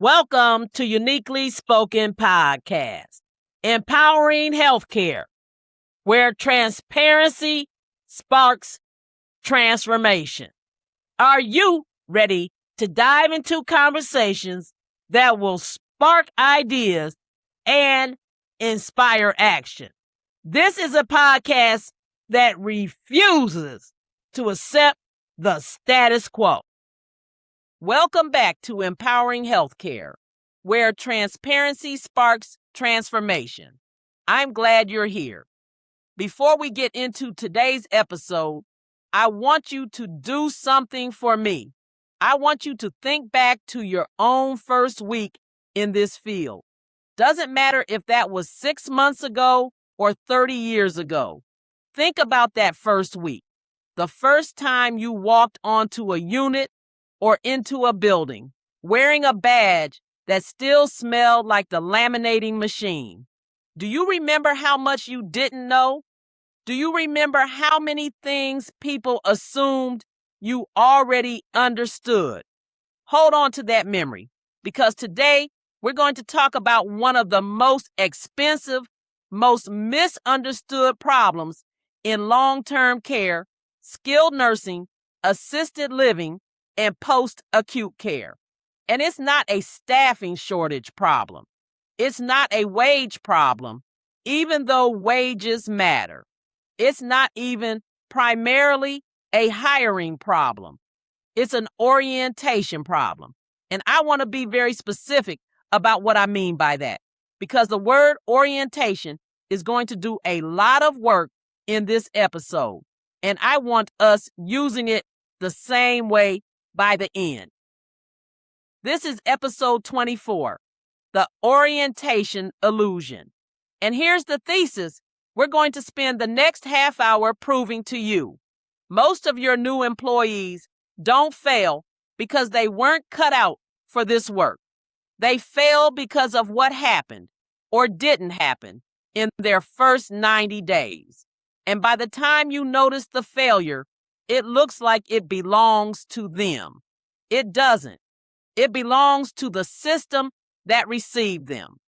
Welcome to Uniquely Spoken Podcast, empowering healthcare, where transparency sparks transformation. Are you ready to dive into conversations that will spark ideas and inspire action? This is a podcast that refuses to accept the status quo. Welcome back to Empowering Healthcare, where transparency sparks transformation. I'm glad you're here. Before we get into today's episode, I want you to do something for me. I want you to think back to your own first week in this field. Doesn't matter if that was 6 months ago or 30 years ago. Think about that first week, the first time you walked onto a unit or into a building, wearing a badge that still smelled like the laminating machine. Do you remember how much you didn't know? Do you remember how many things people assumed you already understood? Hold on to that memory, because today we're going to talk about one of the most expensive, most misunderstood problems in long-term care, skilled nursing, assisted living, and post-acute care. And it's not a staffing shortage problem. It's not a wage problem, even though wages matter. It's not even primarily a hiring problem. It's an orientation problem. And I want to be very specific about what I mean by that, because the word orientation is going to do a lot of work in this episode. And I want us using it the same way by the end. This is episode 24, the orientation illusion. And here's the thesis we're going to spend the next half hour proving to you. Most of your new employees don't fail because they weren't cut out for this work. They fail because of what happened or didn't happen in their first 90 days. And by the time you notice the failure, it looks like it belongs to them. It doesn't. It belongs to the system that received them.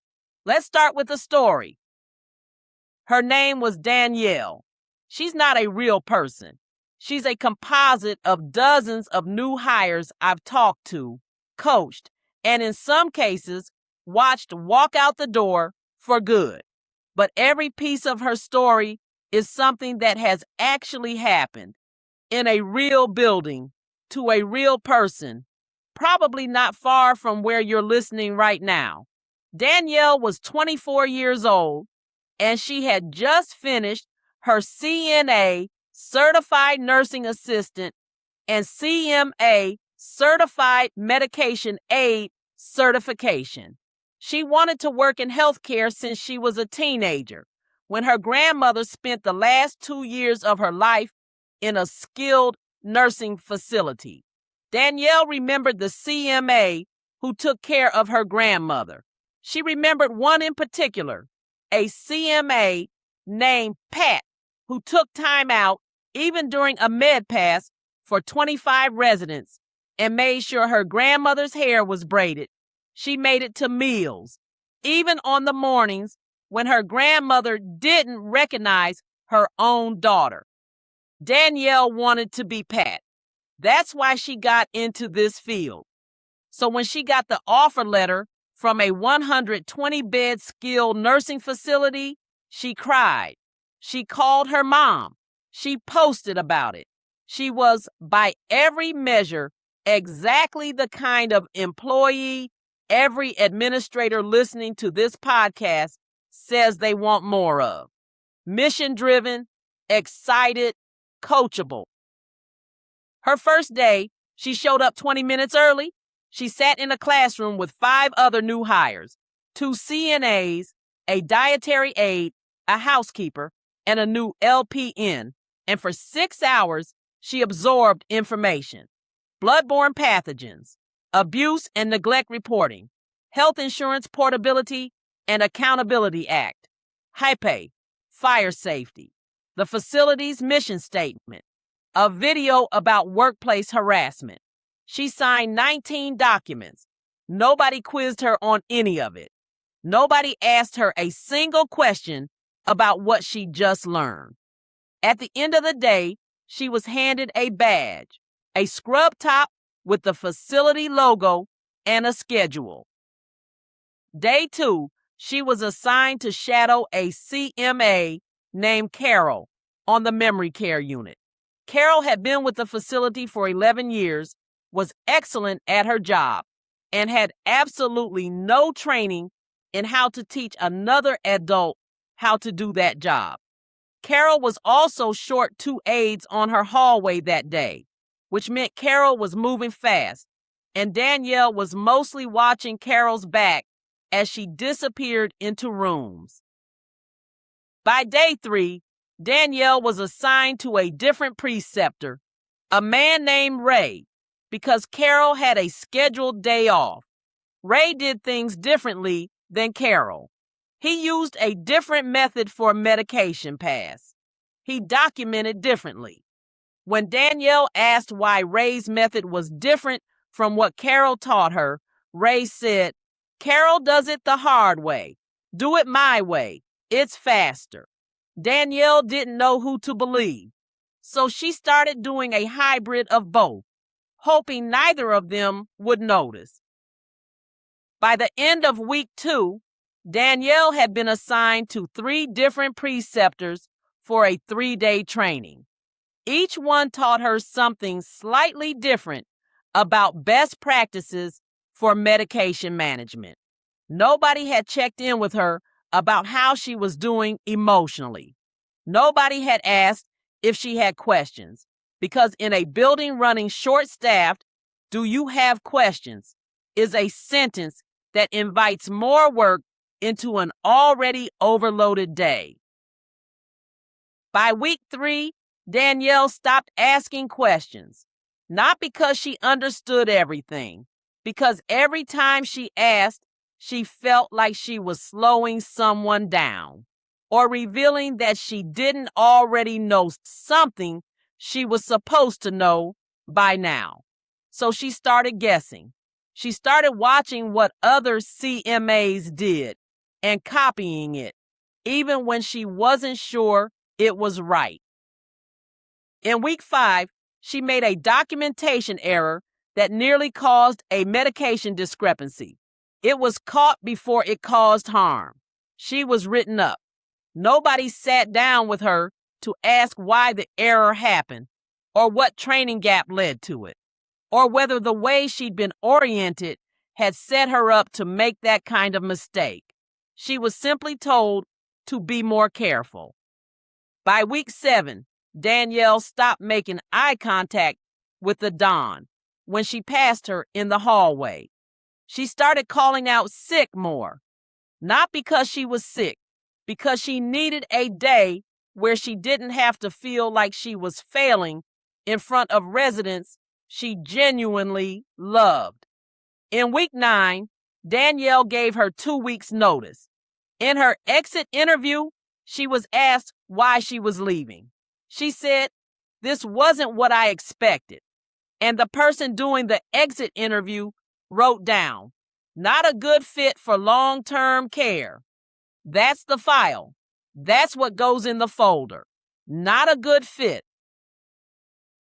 Let's start with a story. Her name was Danielle. She's not a real person. She's a composite of dozens of new hires I've talked to, coached, and in some cases, watched walk out the door for good. But every piece of her story is something that has actually happened in a real building to a real person, probably not far from where you're listening right now. Danielle was 24 years old, and she had just finished her CNA, Certified Nursing Assistant, and CMA, Certified Medication Aid certification. She wanted to work in healthcare since she was a teenager, when her grandmother spent the last 2 years of her life in a skilled nursing facility. Danielle remembered the CMA who took care of her grandmother. She remembered one in particular, a CMA named Pat, who took time out even during a med pass for 25 residents and made sure her grandmother's hair was braided. She made it to meals, even on the mornings when her grandmother didn't recognize her own daughter. Danielle wanted to be Pat. That's why she got into this field. So when she got the offer letter from a 120-bed skilled nursing facility, she cried. She called her mom. She posted about it. She was, by every measure, exactly the kind of employee every administrator listening to this podcast says they want more of. Mission-driven, excited, coachable. Her first day, she showed up 20 minutes early. She sat in a classroom with 5 other new hires, 2 CNAs, a dietary aide, a housekeeper, and a new LPN. And for 6 hours, she absorbed information. Bloodborne pathogens, abuse and neglect reporting, health insurance portability and accountability act, HIPAA, fire safety, the facility's mission statement, a video about workplace harassment. She signed 19 documents, Nobody quizzed her on any of it. Nobody asked her a single question about what she just learned. At the end of the day, she was handed a badge, a scrub top with the facility logo, and a schedule. Day 2, she was assigned to shadow a CMA named Carol on the memory care unit. Carol had been with the facility for 11 years, was excellent at her job, and had absolutely no training in how to teach another adult how to do that job. Carol was also short 2 aides on her hallway that day, which meant Carol was moving fast, and Danielle was mostly watching Carol's back as she disappeared into rooms. By day 3, Danielle was assigned to a different preceptor, a man named Ray, because Carol had a scheduled day off. Ray did things differently than Carol. He used a different method for medication pass. He documented differently. When Danielle asked why Ray's method was different from what Carol taught her, Ray said, "Carol does it the hard way. Do it my way. It's faster." Danielle didn't know who to believe, so she started doing a hybrid of both, hoping neither of them would notice. By the end of week 2, Danielle had been assigned to 3 different preceptors for a 3-day training. Each one taught her something slightly different about best practices for medication management. Nobody had checked in with her about how she was doing emotionally. Nobody had asked if she had questions, because in a building running short-staffed, "Do you have questions?" is a sentence that invites more work into an already overloaded day. By week 3, Danielle stopped asking questions, not because she understood everything, because every time she asked, she felt like she was slowing someone down or revealing that she didn't already know something she was supposed to know by now. So she started guessing. She started watching what other CMAs did and copying it, even when she wasn't sure it was right. In week 5, she made a documentation error that nearly caused a medication discrepancy. It was caught before it caused harm. She was written up. Nobody sat down with her to ask why the error happened, or what training gap led to it, or whether the way she'd been oriented had set her up to make that kind of mistake. She was simply told to be more careful. By week 7, Danielle stopped making eye contact with the Don when she passed her in the hallway. She started calling out sick more, not because she was sick, because she needed a day where she didn't have to feel like she was failing in front of residents she genuinely loved. In week 9, Danielle gave her 2 weeks' notice. In her exit interview, she was asked why she was leaving. She said, "This wasn't what I expected." And the person doing the exit interview wrote down, "Not a good fit for long-term care." That's the file. That's what goes in the folder. Not a good fit.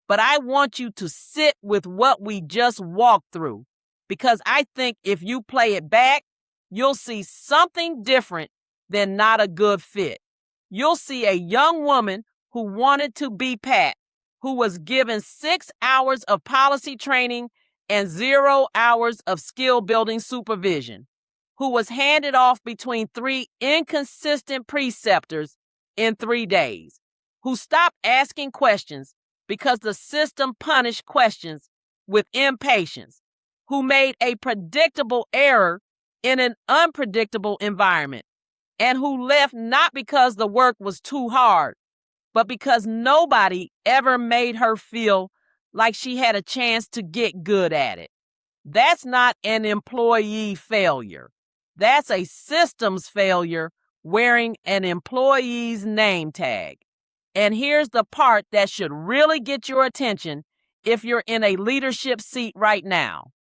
But I want you to sit with what we just walked through, because I think if you play it back, you'll see something different than not a good fit. You'll see a young woman who wanted to be Pat, who was given 6 hours of policy training and 0 hours of skill building supervision, who was handed off between 3 inconsistent preceptors in 3 days, who stopped asking questions because the system punished questions with impatience, who made a predictable error in an unpredictable environment, and who left not because the work was too hard, but because nobody ever made her feel like she had a chance to get good at it. That's not an employee failure. That's a systems failure wearing an employee's name tag. And here's the part that should really get your attention if you're in a leadership seat right now.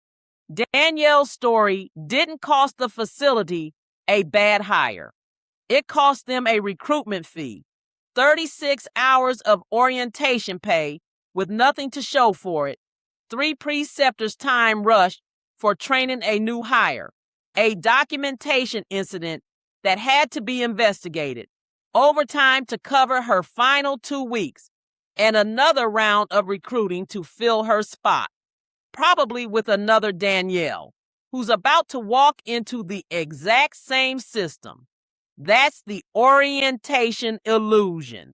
Danielle's story didn't cost the facility a bad hire. It cost them a recruitment fee, 36 hours of orientation pay with nothing to show for it, 3 preceptors' time rushed for training a new hire, a documentation incident that had to be investigated, overtime to cover her final 2 weeks, and another round of recruiting to fill her spot, probably with another Danielle, who's about to walk into the exact same system. That's the orientation illusion.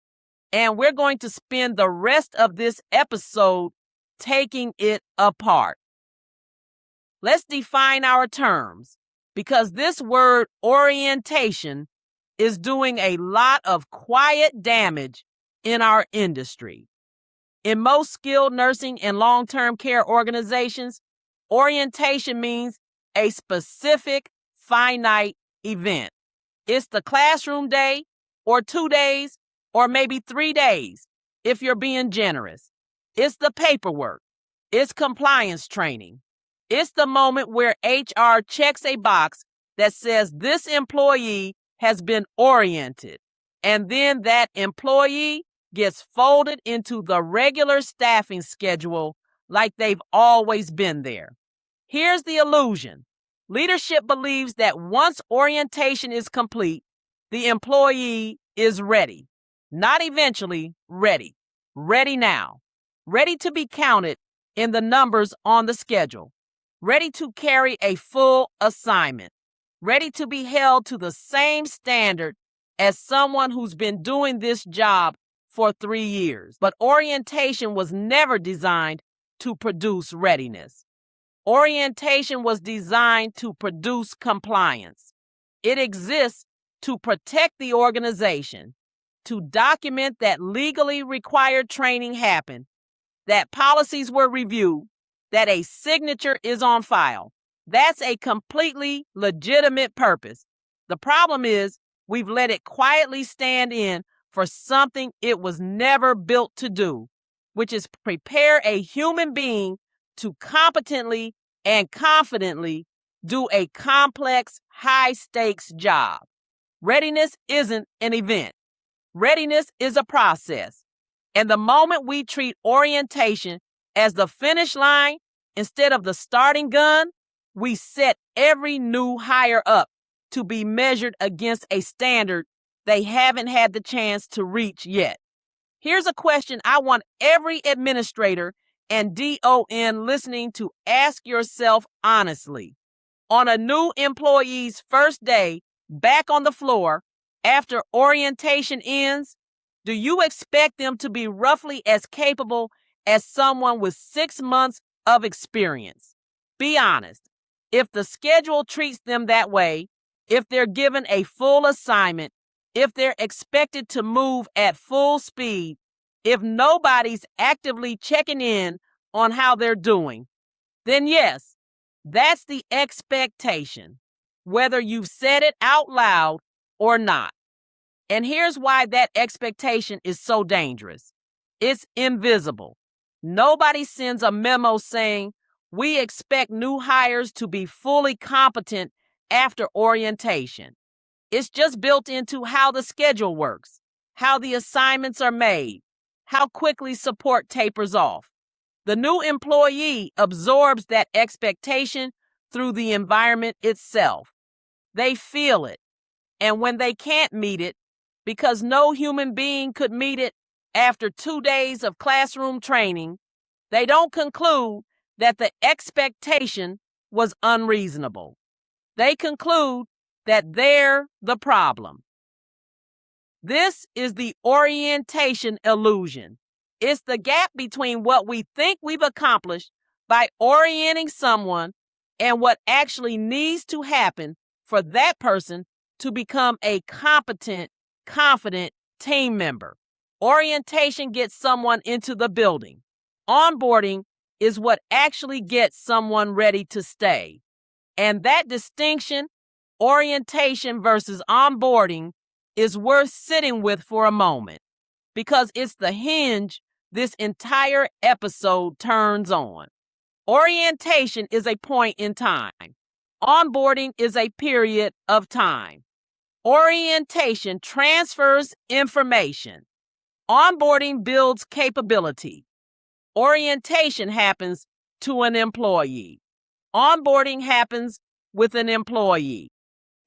And we're going to spend the rest of this episode taking it apart. Let's define our terms, because this word orientation is doing a lot of quiet damage in our industry. In most skilled nursing and long-term care organizations, orientation means a specific, finite event. It's the classroom day, or 2 days, or maybe 3 days, if you're being generous. It's the paperwork. It's compliance training. It's the moment where HR checks a box that says this employee has been oriented, and then that employee gets folded into the regular staffing schedule like they've always been there. Here's the illusion. Leadership believes that once orientation is complete, the employee is ready. Not eventually, ready. Ready now. Ready to be counted in the numbers on the schedule. Ready to carry a full assignment. Ready to be held to the same standard as someone who's been doing this job for 3 years. But orientation was never designed to produce readiness. Orientation was designed to produce compliance. It exists to protect the organization, to document that legally required training happened, that policies were reviewed, that a signature is on file. That's a completely legitimate purpose. The problem is we've let it quietly stand in for something it was never built to do, which is prepare a human being to competently and confidently do a complex, high-stakes job. Readiness isn't an event. Readiness is a process. And the moment we treat orientation as the finish line instead of the starting gun, we set every new hire up to be measured against a standard they haven't had the chance to reach yet. Here's a question I want every administrator and DON listening to ask yourself honestly. On a new employee's first day back on the floor after orientation ends, do you expect them to be roughly as capable as someone with 6 months of experience? Be honest. If the schedule treats them that way, if they're given a full assignment, if they're expected to move at full speed, if nobody's actively checking in on how they're doing, then yes, that's the expectation, whether you've said it out loud or not. And here's why that expectation is so dangerous. It's invisible. Nobody sends a memo saying, we expect new hires to be fully competent after orientation. It's just built into how the schedule works, how the assignments are made, how quickly support tapers off. The new employee absorbs that expectation through the environment itself. They feel it. And when they can't meet it, because no human being could meet it after 2 days of classroom training, they don't conclude that the expectation was unreasonable. They conclude that they're the problem. This is the orientation illusion. It's the gap between what we think we've accomplished by orienting someone and what actually needs to happen for that person to become a competent, confident team member. Orientation gets someone into the building. Onboarding is what actually gets someone ready to stay. And that distinction, orientation versus onboarding, is worth sitting with for a moment, because it's the hinge this entire episode turns on. Orientation is a point in time. Onboarding is a period of time. Orientation transfers information. Onboarding builds capability. Orientation happens to an employee. Onboarding happens with an employee.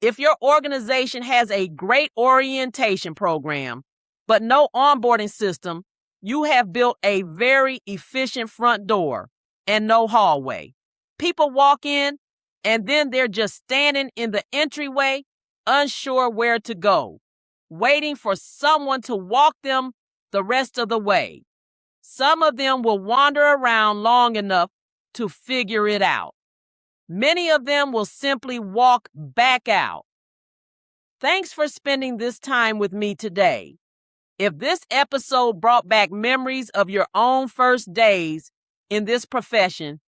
If your organization has a great orientation program, but no onboarding system, you have built a very efficient front door and no hallway. People walk in, and then they're just standing in the entryway, unsure where to go, waiting for someone to walk them the rest of the way. Some of them will wander around long enough to figure it out. Many of them will simply walk back out. Thanks for spending this time with me today. If this episode brought back memories of your own first days in this profession,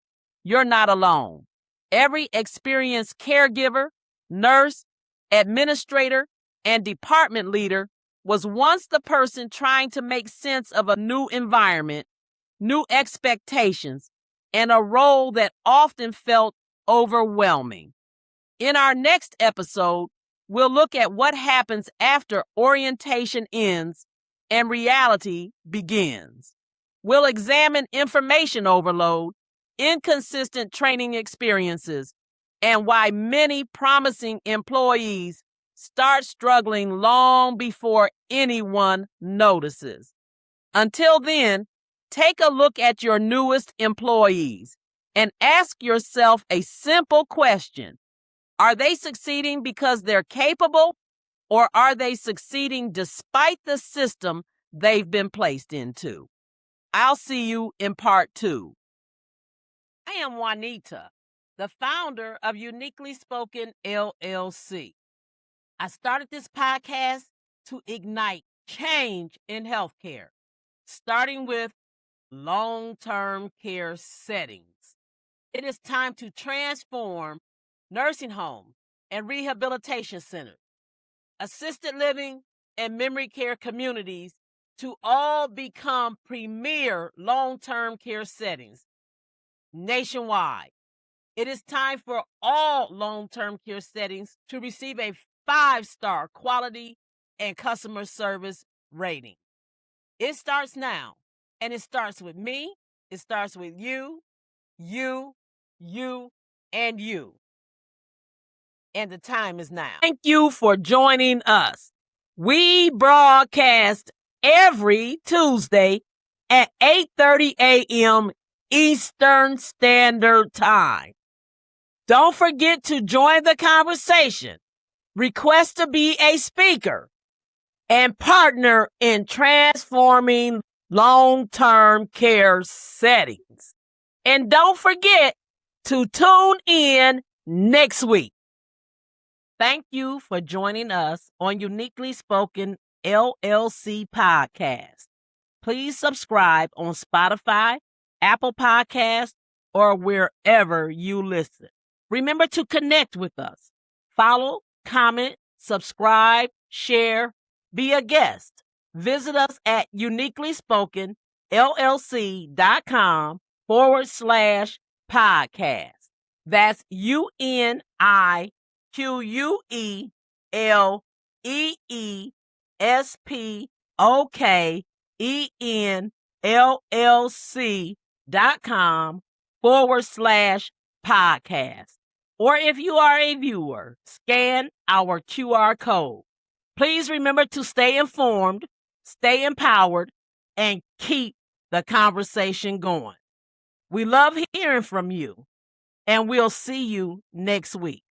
you're not alone. Every experienced caregiver, nurse, administrator, and department leader was once the person trying to make sense of a new environment, new expectations, and a role that often felt overwhelming. In our next episode, we'll look at what happens after orientation ends and reality begins. We'll examine information overload, inconsistent training experiences, and why many promising employees start struggling long before anyone notices. Until then, take a look at your newest employees and ask yourself a simple question. Are they succeeding because they're capable, or are they succeeding despite the system they've been placed into? I'll see you in part 2. I am Juanita, the founder of Uniquely Spoken LLC. I started this podcast to ignite change in healthcare, starting with long-term care settings. It is time to transform nursing homes and rehabilitation centers, assisted living and memory care communities to all become premier long-term care settings nationwide. It is time for all long-term care settings to receive a 5-star quality and customer service rating. It starts now, and it starts with me. It starts with you, and you. And the time is now. Thank you for joining us. We broadcast every Tuesday at 8:30 a.m. Eastern Standard Time. Don't forget to join the conversation, request to be a speaker, and partner in transforming long-term care settings. And don't forget to tune in next week. Thank you for joining us on Uniquely Spoken LLC podcast. Please subscribe on Spotify, Apple Podcasts, or wherever you listen. Remember to connect with us. Follow, comment, subscribe, share, be a guest. Visit us at uniquelyspokenllc.com/podcast. That's UNIQUELLCESPOKENLLC.com/podcast. Or if you are a viewer, scan our QR code. Please remember to stay informed, stay empowered, and keep the conversation going. We love hearing from you, and we'll see you next week.